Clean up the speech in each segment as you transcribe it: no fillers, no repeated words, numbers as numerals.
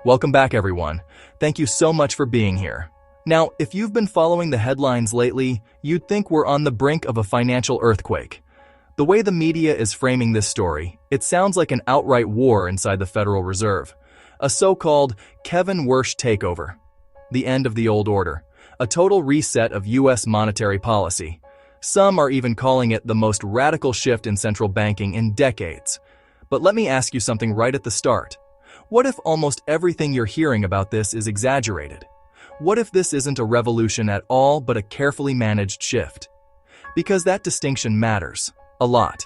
Welcome back, everyone. Thank you so much for being here. Now, if you've been following the headlines lately, you'd think we're on the brink of a financial earthquake. The way the media is framing this story, it sounds like an outright war inside the Federal Reserve. A so-called Kevin Worsh takeover. The end of the old order. A total reset of U.S. monetary policy. Some are even calling it the most radical shift in central banking in decades. But let me ask you something right at the start. What if almost everything you're hearing about this is exaggerated? What if this isn't a revolution at all but a carefully managed shift? Because that distinction matters a lot.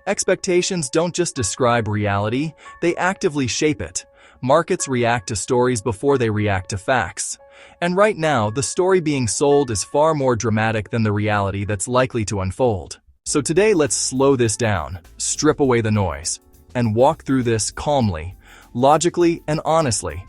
Expectations don't just describe reality, they actively shape it. Markets react to stories before they react to facts. And right now, the story being sold is far more dramatic than the reality that's likely to unfold. So today, let's slow this down, strip away the noise, and walk through this calmly, logically, and honestly.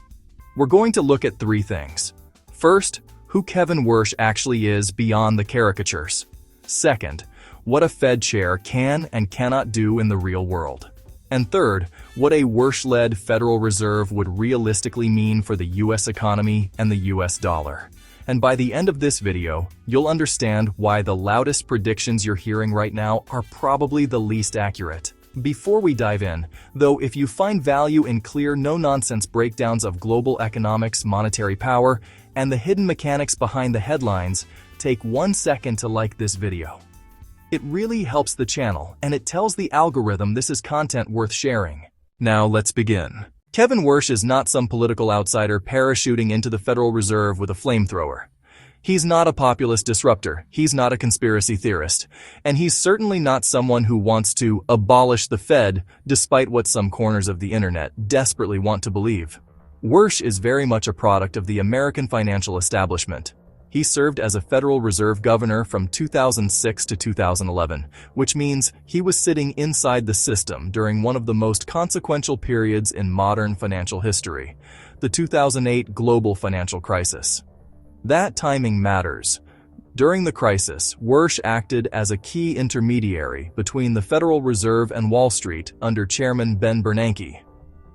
We're going to look at three things. First, who Kevin Worsh actually is beyond the caricatures. Second, what a Fed chair can and cannot do in the real world. And third, what a Worsh-led Federal Reserve would realistically mean for the U.S. economy and the U.S. dollar. And by the end of this video, you'll understand why the loudest predictions you're hearing right now are probably the least accurate. Before we dive in, though, if you find value in clear, no-nonsense breakdowns of global economics, monetary power, and the hidden mechanics behind the headlines, take 1 second to like this video. It really helps the channel, and it tells the algorithm this is content worth sharing. Now let's begin. Kevin Worsh is not some political outsider parachuting into the Federal Reserve with a flamethrower. He's not a populist disruptor, he's not a conspiracy theorist, and he's certainly not someone who wants to abolish the Fed despite what some corners of the internet desperately want to believe. Worsh is very much a product of the American financial establishment. He served as a Federal Reserve governor from 2006 to 2011, which means he was sitting inside the system during one of the most consequential periods in modern financial history, the 2008 global financial crisis. That timing matters. During the crisis, Worsh acted as a key intermediary between the Federal Reserve and Wall Street under Chairman Ben Bernanke.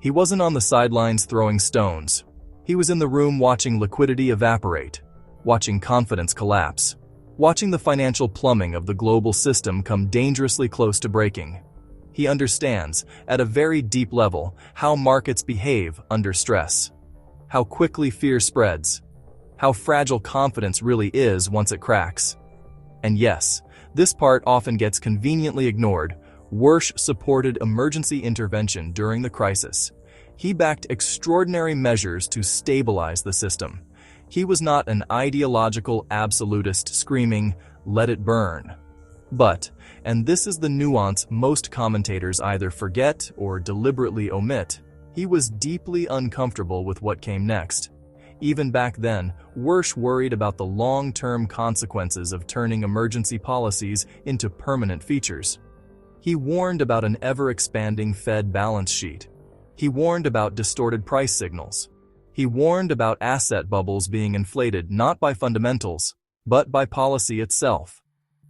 He wasn't on the sidelines throwing stones. He was in the room watching liquidity evaporate, watching confidence collapse, watching the financial plumbing of the global system come dangerously close to breaking. He understands, at a very deep level, how markets behave under stress, how quickly fear spreads, how fragile confidence really is once it cracks. And yes, this part often gets conveniently ignored. Worsh supported emergency intervention during the crisis. He backed extraordinary measures to stabilize the system. He was not an ideological absolutist screaming, "Let it burn." But, and this is the nuance most commentators either forget or deliberately omit, he was deeply uncomfortable with what came next. Even back then, Worsh worried about the long-term consequences of turning emergency policies into permanent features. He warned about an ever-expanding Fed balance sheet. He warned about distorted price signals. He warned about asset bubbles being inflated not by fundamentals, but by policy itself.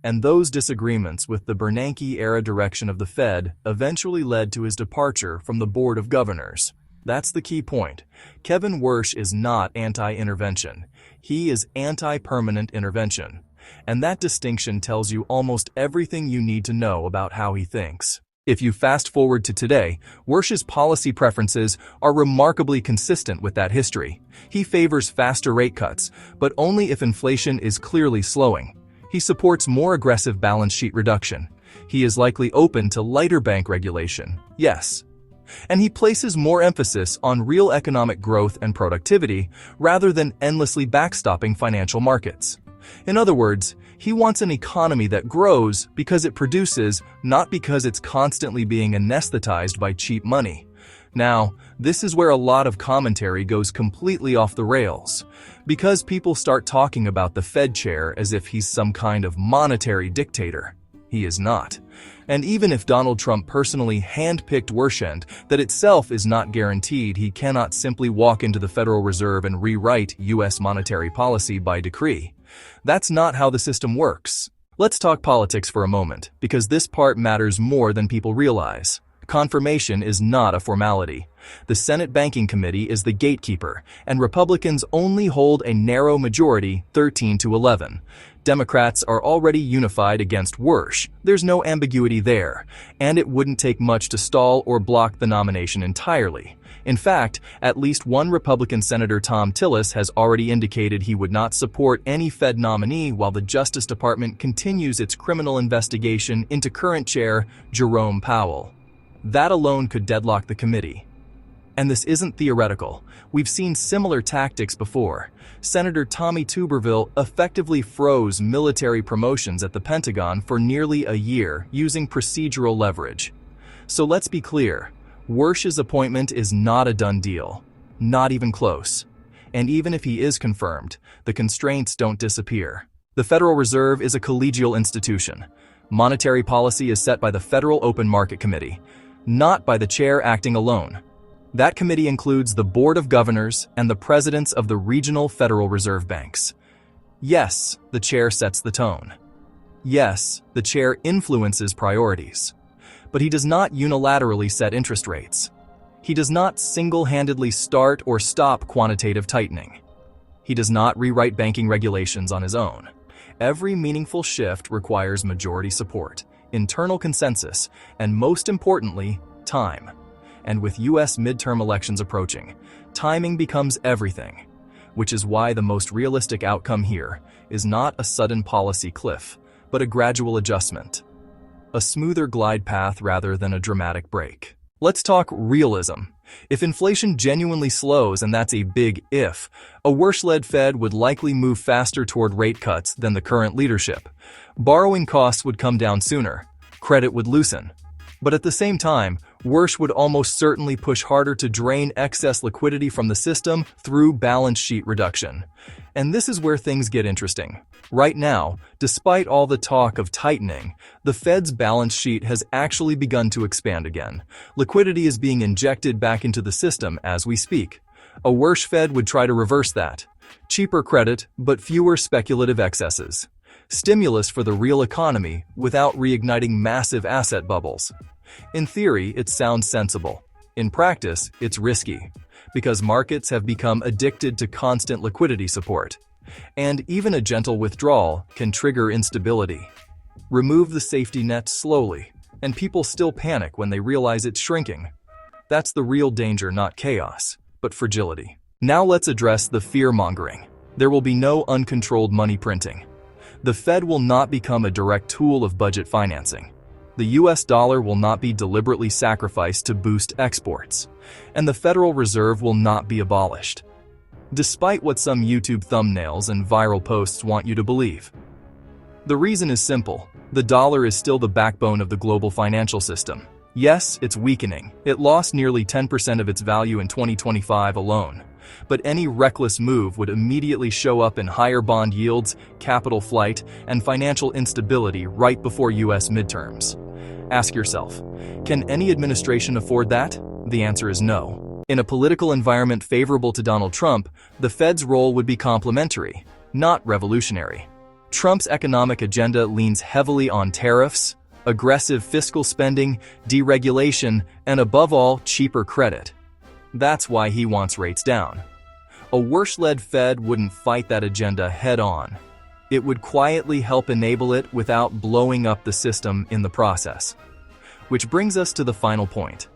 And those disagreements with the Bernanke-era direction of the Fed eventually led to his departure from the Board of Governors. That's the key point. Kevin Worsh is not anti-intervention. He is anti-permanent intervention. And that distinction tells you almost everything you need to know about how he thinks. If you fast forward to today, Worsh's policy preferences are remarkably consistent with that history. He favors faster rate cuts, but only if inflation is clearly slowing. He supports more aggressive balance sheet reduction. He is likely open to lighter bank regulation. Yes. And he places more emphasis on real economic growth and productivity rather than endlessly backstopping financial markets. In other words, he wants an economy that grows because it produces, not because it's constantly being anesthetized by cheap money. Now, this is where a lot of commentary goes completely off the rails, because people start talking about the Fed chair as if he's some kind of monetary dictator. He is not. And even if Donald Trump personally hand-picked Worsh-led, that itself is not guaranteed. He cannot simply walk into the Federal Reserve and rewrite U.S. monetary policy by decree. That's not how the system works. Let's talk politics for a moment, because this part matters more than people realize. Confirmation is not a formality. The Senate Banking Committee is the gatekeeper, and Republicans only hold a narrow majority, 13-11. Democrats are already unified against Worsh. There's no ambiguity there, and it wouldn't take much to stall or block the nomination entirely. In fact, at least one Republican Senator, Tom Tillis, has already indicated he would not support any Fed nominee while the Justice Department continues its criminal investigation into current chair Jerome Powell. That alone could deadlock the committee. And this isn't theoretical. We've seen similar tactics before. Senator Tommy Tuberville effectively froze military promotions at the Pentagon for nearly a year using procedural leverage. So let's be clear. Worsh's appointment is not a done deal. Not even close. And even if he is confirmed, the constraints don't disappear. The Federal Reserve is a collegial institution. Monetary policy is set by the Federal Open Market Committee, not by the chair acting alone. That committee includes the Board of Governors and the presidents of the regional Federal Reserve banks. Yes, the chair sets the tone. Yes, the chair influences priorities. But he does not unilaterally set interest rates. He does not single-handedly start or stop quantitative tightening. He does not rewrite banking regulations on his own. Every meaningful shift requires majority support, internal consensus, and most importantly, time. And with U.S. midterm elections approaching, timing becomes everything, which is why the most realistic outcome here is not a sudden policy cliff, but a gradual adjustment. A smoother glide path rather than a dramatic break. Let's talk realism. If inflation genuinely slows, and that's a big if, a Worsh-led Fed would likely move faster toward rate cuts than the current leadership. Borrowing costs would come down sooner. Credit would loosen. But at the same time, Worsh would almost certainly push harder to drain excess liquidity from the system through balance sheet reduction. And this is where things get interesting. Right now, despite all the talk of tightening, the Fed's balance sheet has actually begun to expand again. Liquidity is being injected back into the system as we speak. A Worsh Fed would try to reverse that. Cheaper credit, but fewer speculative excesses. Stimulus for the real economy without reigniting massive asset bubbles. In theory, it sounds sensible. In practice, it's risky, because markets have become addicted to constant liquidity support. And even a gentle withdrawal can trigger instability. Remove the safety net slowly, and people still panic when they realize it's shrinking. That's the real danger, not chaos, but fragility. Now let's address the fear-mongering. There will be no uncontrolled money printing. The Fed will not become a direct tool of budget financing. The US dollar will not be deliberately sacrificed to boost exports, and the Federal Reserve will not be abolished. Despite what some YouTube thumbnails and viral posts want you to believe. The reason is simple. The dollar is still the backbone of the global financial system. Yes, it's weakening. It lost nearly 10% of its value in 2025 alone. But any reckless move would immediately show up in higher bond yields, capital flight, and financial instability right before US midterms. Ask yourself, can any administration afford that? The answer is no. In a political environment favorable to Donald Trump, the Fed's role would be complementary, not revolutionary. Trump's economic agenda leans heavily on tariffs, aggressive fiscal spending, deregulation, and above all, cheaper credit. That's why he wants rates down. A Worsh-led Fed wouldn't fight that agenda head-on. It would quietly help enable it without blowing up the system in the process. Which brings us to the final point.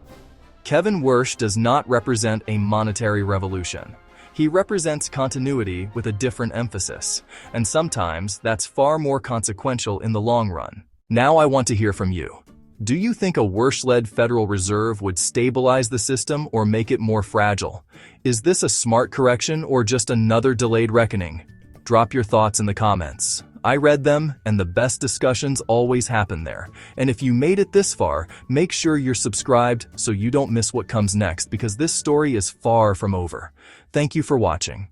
Kevin Worsh does not represent a monetary revolution. He represents continuity with a different emphasis, and sometimes that's far more consequential in the long run. Now I want to hear from you. Do you think a Worsh-led Federal Reserve would stabilize the system or make it more fragile? Is this a smart correction or just another delayed reckoning? Drop your thoughts in the comments. I read them, and the best discussions always happen there. And if you made it this far, make sure you're subscribed so you don't miss what comes next, because this story is far from over. Thank you for watching.